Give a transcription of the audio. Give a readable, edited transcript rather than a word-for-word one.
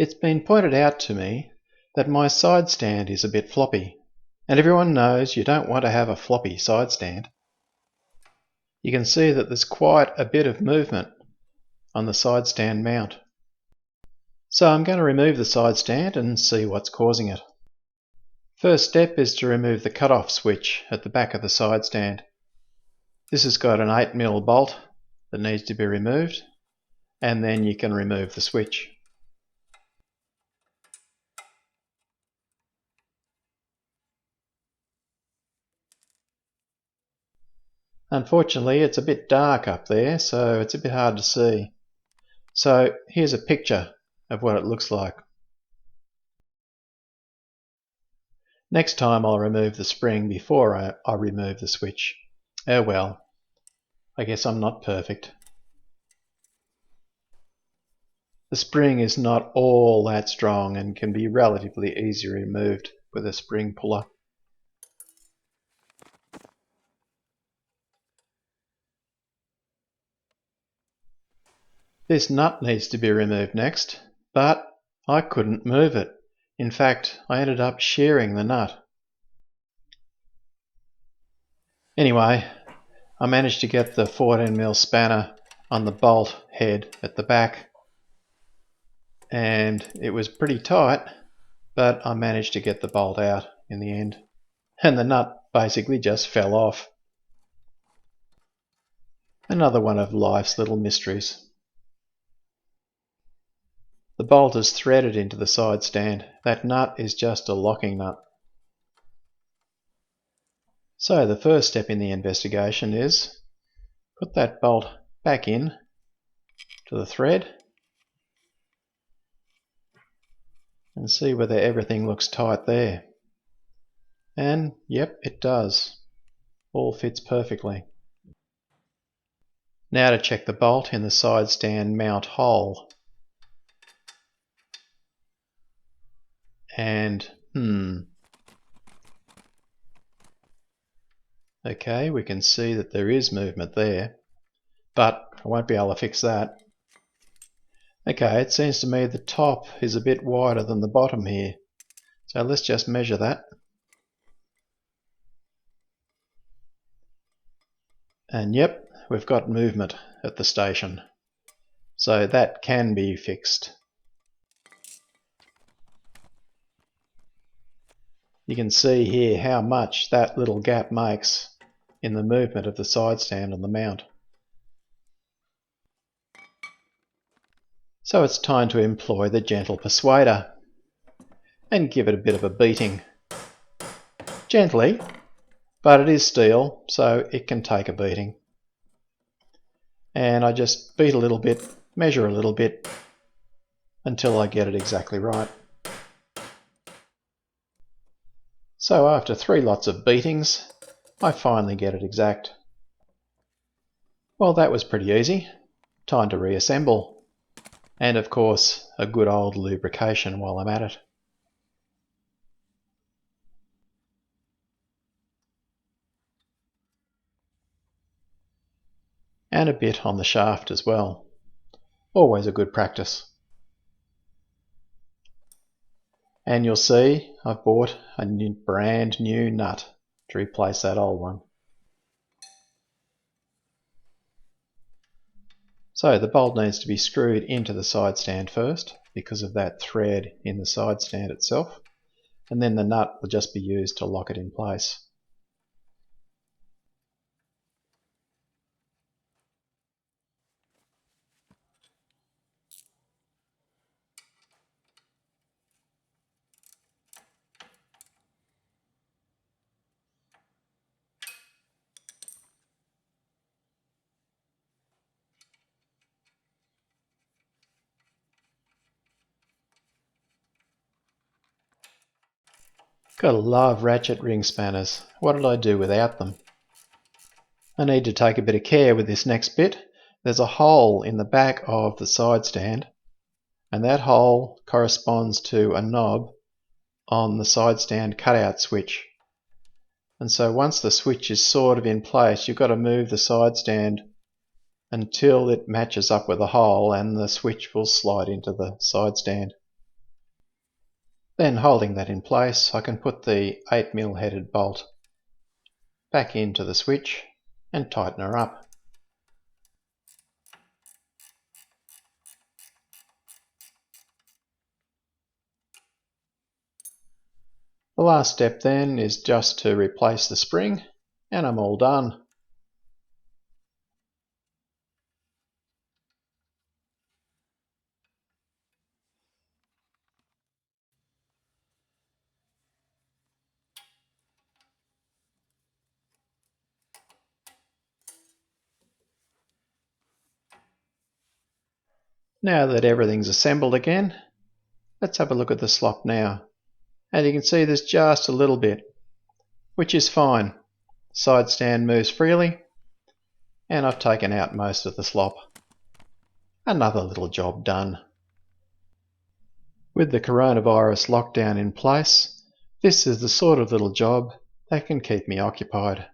It's been pointed out to me that my side stand is a bit floppy, and everyone knows you don't want to have a floppy side stand. You can see that there's quite a bit of movement on the side stand mount. So I'm going to remove the side stand and see what's causing it. First step is to remove the cutoff switch at the back of the side stand. This has got an 8mm bolt that needs to be removed, and then you can remove the switch. Unfortunately, it's a bit dark up there, so it's a bit hard to see. So here's a picture of what it looks like. Next time I'll remove the spring before I remove the switch. Oh well, I guess I'm not perfect. The spring is not all that strong and can be relatively easily removed with a spring puller. This nut needs to be removed next, but I couldn't move it. In fact, I ended up shearing the nut. Anyway, I managed to get the 14mm spanner on the bolt head at the back, and it was pretty tight, but I managed to get the bolt out in the end, and the nut basically just fell off. Another one of life's little mysteries. The bolt is threaded into the side stand. That nut is just a locking nut. So the first step in the investigation is put that bolt back in to the thread and see whether everything looks tight there. And yep, it does. All fits perfectly. Now to check the bolt in the side stand mount hole. And okay, we can see that there is movement there, but I won't be able to fix that. Okay, it seems to me the top is a bit wider than the bottom here, so let's just measure that. And yep, we've got movement at the station, so that can be fixed. You can see here how much that little gap makes in the movement of the side stand on the mount. So it's time to employ the gentle persuader and give it a bit of a beating. Gently, but it is steel, so it can take a beating. And I just beat a little bit, measure a little bit, until I get it exactly right. So after 3 lots of beatings, I finally get it exact. Well, that was pretty easy. Time to reassemble. And of course, a good old lubrication while I'm at it. And a bit on the shaft as well. Always a good practice. And you'll see I've bought a brand new nut to replace that old one. So the bolt needs to be screwed into the side stand first because of that thread in the side stand itself, and then the nut will just be used to lock it in place. Gotta love ratchet ring spanners. What did I do without them? I need to take a bit of care with this next bit. There's a hole in the back of the side stand, and that hole corresponds to a knob on the side stand cutout switch. And so once the switch is sort of in place, you've got to move the side stand until it matches up with the hole, and the switch will slide into the side stand. Then holding that in place, I can put the 8mm headed bolt back into the switch and tighten her up. The last step then is just to replace the spring, and I'm all done. Now that everything's assembled again, let's have a look at the slop now. And you can see there's just a little bit, which is fine. Side stand moves freely, and I've taken out most of the slop. Another little job done. With the coronavirus lockdown in place, this is the sort of little job that can keep me occupied.